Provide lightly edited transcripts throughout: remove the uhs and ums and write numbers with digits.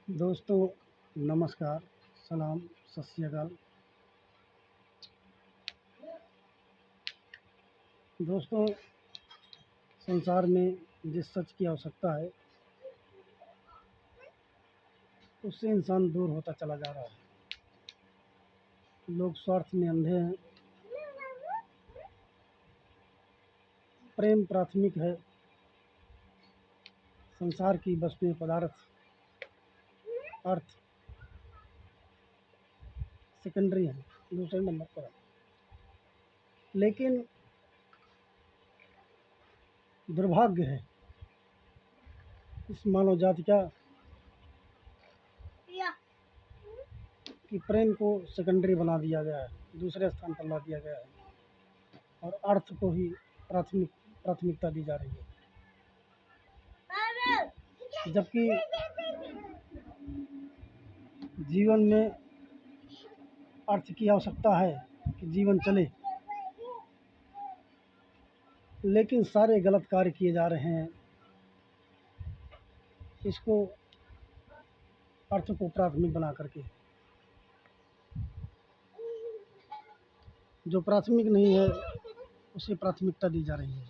दोस्तों नमस्कार, सलाम, सत श्री अकाल। दोस्तों, संसार में जिस सच की आवश्यकता है उससे इंसान दूर होता चला जा रहा है। लोग स्वार्थ में अंधे हैं। प्रेम प्राथमिक है। संसार की वस्तुएं, पदार्थ, अर्थ सेकेंडरी हैं, दूसरे नंबर पर है। लेकिन दुर्भाग्य है इस मानव जाति का कि प्रेम को सेकेंडरी बना दिया गया है, दूसरे स्थान पर ला दिया गया है और अर्थ को ही प्राथमिकता दी जा रही है। जबकि जीवन में अर्थ की आवश्यकता है कि जीवन चले, लेकिन सारे गलत कार्य किए जा रहे हैं इसको अर्थ को प्राथमिक बना करके। जो प्राथमिक नहीं है उसे प्राथमिकता दी जा रही है।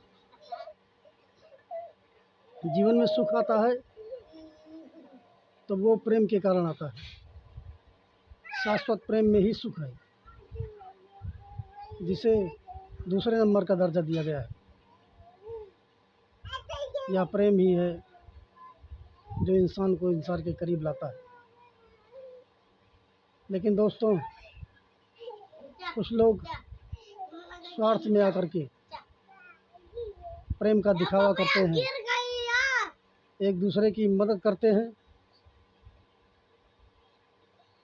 जीवन में सुख आता है तो वो प्रेम के कारण आता है। शाश्वत प्रेम में ही सुख है, जिसे दूसरे नंबर का दर्जा दिया गया है। यह प्रेम ही है जो इंसान को इंसान के करीब लाता है। लेकिन दोस्तों, कुछ लोग स्वार्थ में आकर के प्रेम का दिखावा करते हैं, एक दूसरे की मदद करते हैं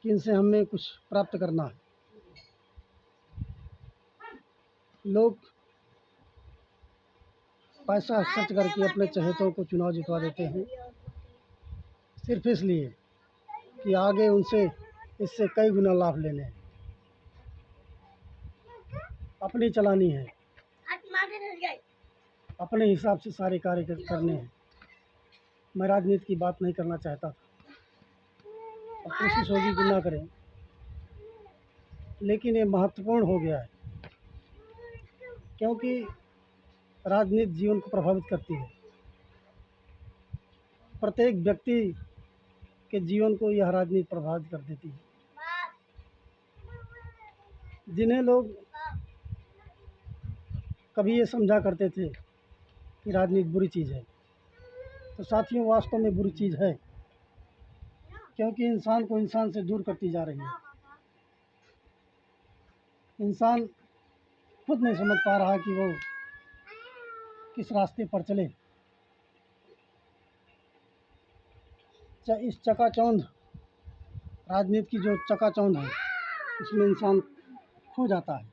कि इनसे हमें कुछ प्राप्त करना है। लोग पैसा खर्च करके अपने चहेतों को चुनाव जितवा देते हैं, सिर्फ इसलिए कि आगे उनसे इससे कई गुना लाभ लेने हैं, अपनी चलानी है, अपने हिसाब से सारे कार्य करने हैं। मैं राजनीति की बात नहीं करना चाहता था, अब कोशिश होगी कि ना करें, लेकिन ये महत्वपूर्ण हो गया है क्योंकि राजनीति जीवन को प्रभावित करती है। प्रत्येक व्यक्ति के जीवन को यह राजनीति प्रभावित कर देती है। जिन्हें लोग कभी ये समझा करते थे कि राजनीति बुरी चीज़ है, तो साथियों वास्तव में बुरी चीज़ है, क्योंकि इंसान को इंसान से दूर करती जा रही है। इंसान खुद नहीं समझ पा रहा कि वो किस रास्ते पर चले। इस चकाचौंध राजनीति की जो चकाचौंध है, इसमें इंसान खो जाता है।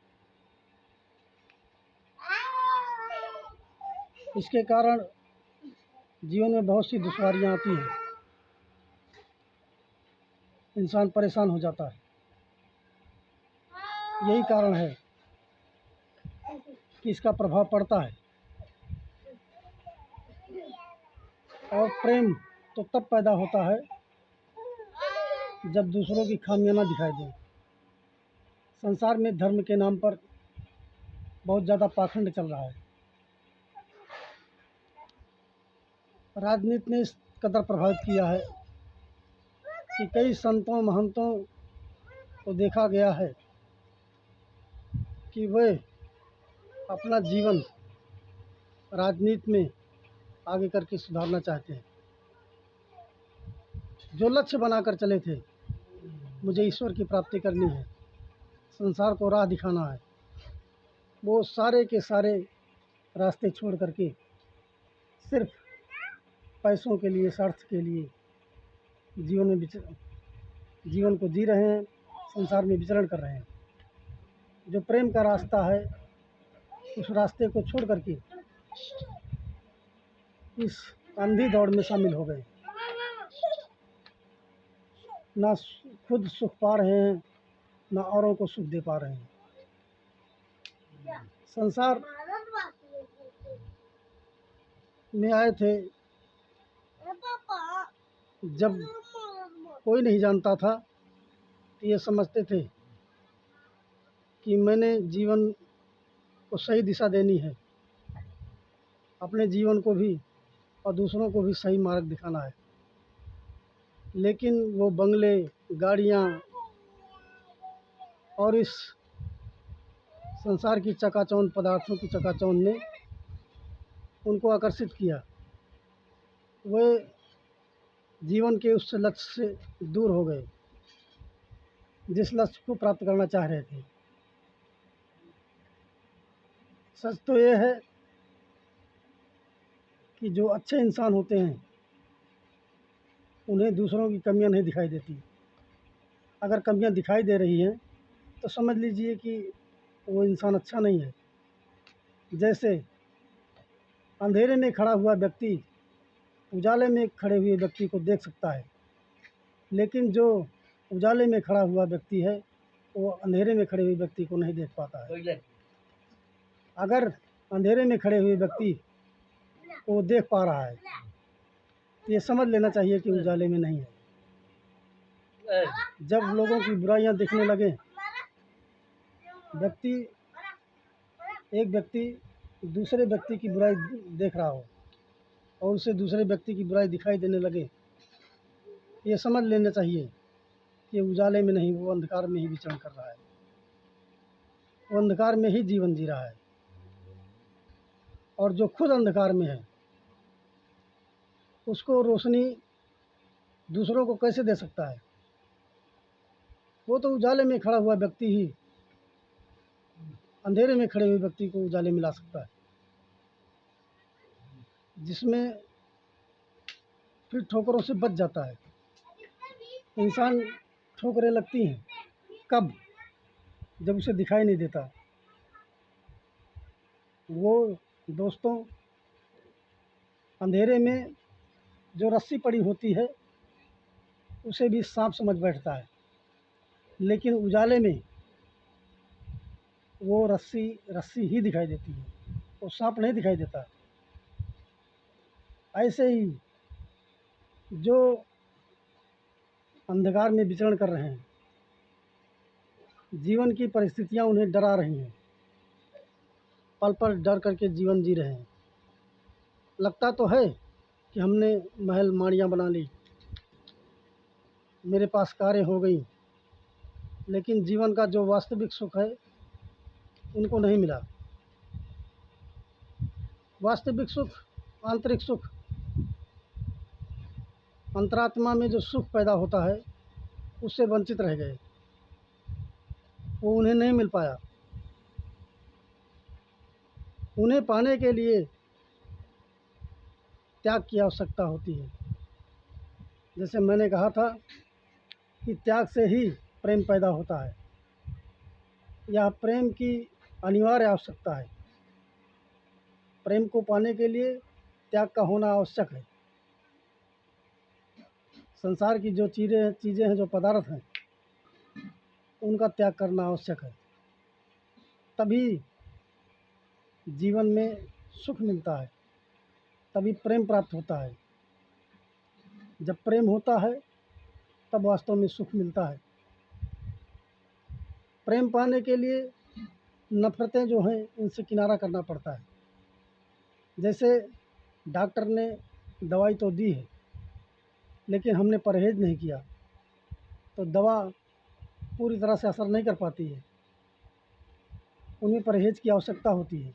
इसके कारण जीवन में बहुत सी दुश्वारियां आती हैं, इंसान परेशान हो जाता है। यही कारण है कि इसका प्रभाव पड़ता है। और प्रेम तो तब पैदा होता है जब दूसरों की खामियां ना दिखाई दें। संसार में धर्म के नाम पर बहुत ज़्यादा पाखंड चल रहा है। राजनीति ने इस कदर प्रभावित किया है कि कई संतों महंतों को देखा गया है कि वे अपना जीवन राजनीति में आगे करके सुधारना चाहते हैं। जो लक्ष्य बनाकर चले थे, मुझे ईश्वर की प्राप्ति करनी है, संसार को राह दिखाना है, वो सारे के सारे रास्ते छोड़ करके सिर्फ पैसों के लिए, स्वार्थ के लिए जीवन को जी रहे हैं, संसार में विचरण कर रहे हैं। जो प्रेम का रास्ता है, उस रास्ते को छोड़ करके इस अंधी दौड़ में शामिल हो गए। ना खुद सुख पा रहे हैं, ना औरों को सुख दे पा रहे हैं। संसार में आए थे जब कोई नहीं जानता था, तो ये समझते थे कि मैंने जीवन को सही दिशा देनी है, अपने जीवन को भी और दूसरों को भी सही मार्ग दिखाना है। लेकिन वो बंगले, गाड़ियाँ और इस संसार की चकाचौंध, पदार्थों की चकाचौंध ने उनको आकर्षित किया। वे जीवन के उस लक्ष्य से दूर हो गए जिस लक्ष्य को प्राप्त करना चाह रहे थे। सच तो ये है कि जो अच्छे इंसान होते हैं उन्हें दूसरों की कमियां नहीं दिखाई देती। अगर कमियां दिखाई दे रही हैं तो समझ लीजिए कि वो इंसान अच्छा नहीं है। जैसे अंधेरे में खड़ा हुआ व्यक्ति उजाले में खड़े हुए व्यक्ति को देख सकता है, लेकिन जो उजाले में खड़ा हुआ व्यक्ति है वो अंधेरे में खड़े हुए व्यक्ति को नहीं देख पाता है। अगर अंधेरे में खड़े हुए व्यक्ति को देख पा रहा है तो ये समझ लेना चाहिए कि उजाले में नहीं है। जब लोगों की बुराइयां दिखने लगे, एक व्यक्ति दूसरे व्यक्ति की बुराई देख रहा हो और उसे दूसरे व्यक्ति की बुराई दिखाई देने लगे, ये समझ लेना चाहिए कि उजाले में नहीं, वो अंधकार में ही विचरण कर रहा है, वो अंधकार में ही जीवन जी रहा है। और जो खुद अंधकार में है उसको रोशनी दूसरों को कैसे दे सकता है? वो तो उजाले में खड़ा हुआ व्यक्ति ही अंधेरे में खड़े हुए व्यक्ति को उजाले में ला सकता है, जिसमें फिर ठोकरों से बच जाता है। इंसान ठोकरें लगती हैं कब? जब उसे दिखाई नहीं देता। वो दोस्तों अंधेरे में जो रस्सी पड़ी होती है उसे भी सांप समझ बैठता है, लेकिन उजाले में वो रस्सी ही दिखाई देती है, वो सांप नहीं दिखाई देता। ऐसे ही जो अंधकार में विचरण कर रहे हैं, जीवन की परिस्थितियां उन्हें डरा रही हैं, पल पल डर करके जीवन जी रहे हैं। लगता तो है कि हमने महल माड़ियाँ बना ली, मेरे पास कारें हो गई, लेकिन जीवन का जो वास्तविक सुख है उनको नहीं मिला। वास्तविक सुख, आंतरिक सुख, अंतरात्मा में जो सुख पैदा होता है उससे वंचित रह गए, वो उन्हें नहीं मिल पाया। उन्हें पाने के लिए त्याग की आवश्यकता होती है। जैसे मैंने कहा था कि त्याग से ही प्रेम पैदा होता है, यह प्रेम की अनिवार्य आवश्यकता है। प्रेम को पाने के लिए त्याग का होना आवश्यक है। संसार की जो चीज़ें हैं, जो पदार्थ हैं, उनका त्याग करना आवश्यक है, तभी जीवन में सुख मिलता है, तभी प्रेम प्राप्त होता है। जब प्रेम होता है तब वास्तव में सुख मिलता है। प्रेम पाने के लिए नफ़रतें जो हैं इनसे किनारा करना पड़ता है। जैसे डॉक्टर ने दवाई तो दी है, लेकिन हमने परहेज़ नहीं किया तो दवा पूरी तरह से असर नहीं कर पाती है, उन्हें परहेज़ की आवश्यकता होती है।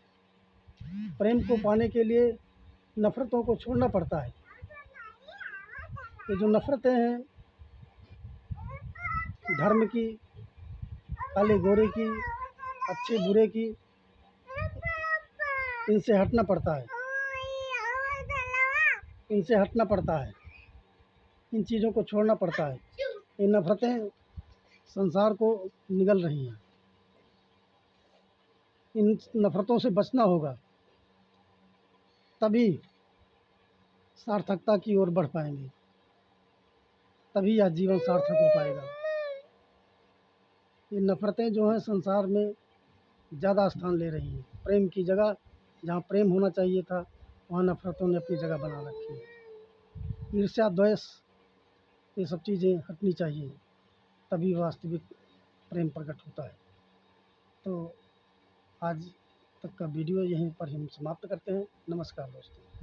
प्रेम को पाने के लिए नफ़रतों को छोड़ना पड़ता है। ये जो नफ़रतें हैं, धर्म की, काले गोरे की, अच्छे बुरे की, इनसे हटना पड़ता है, इनसे हटना पड़ता है, इन चीज़ों को छोड़ना पड़ता है। ये नफ़रतें संसार को निगल रही हैं, इन नफ़रतों से बचना होगा, तभी सार्थकता की ओर बढ़ पाएंगे, तभी यह जीवन सार्थक हो पाएगा। ये नफ़रतें जो हैं संसार में ज़्यादा स्थान ले रही हैं। प्रेम की जगह, जहाँ प्रेम होना चाहिए था, वहाँ नफ़रतों ने अपनी जगह बना रखी है। ईर्ष्या, द्वेष ये सब चीज़ें हटनी चाहिए, तभी वास्तविक प्रेम प्रकट होता है। तो आज तक का वीडियो यहीं पर हम समाप्त करते हैं। नमस्कार दोस्तों।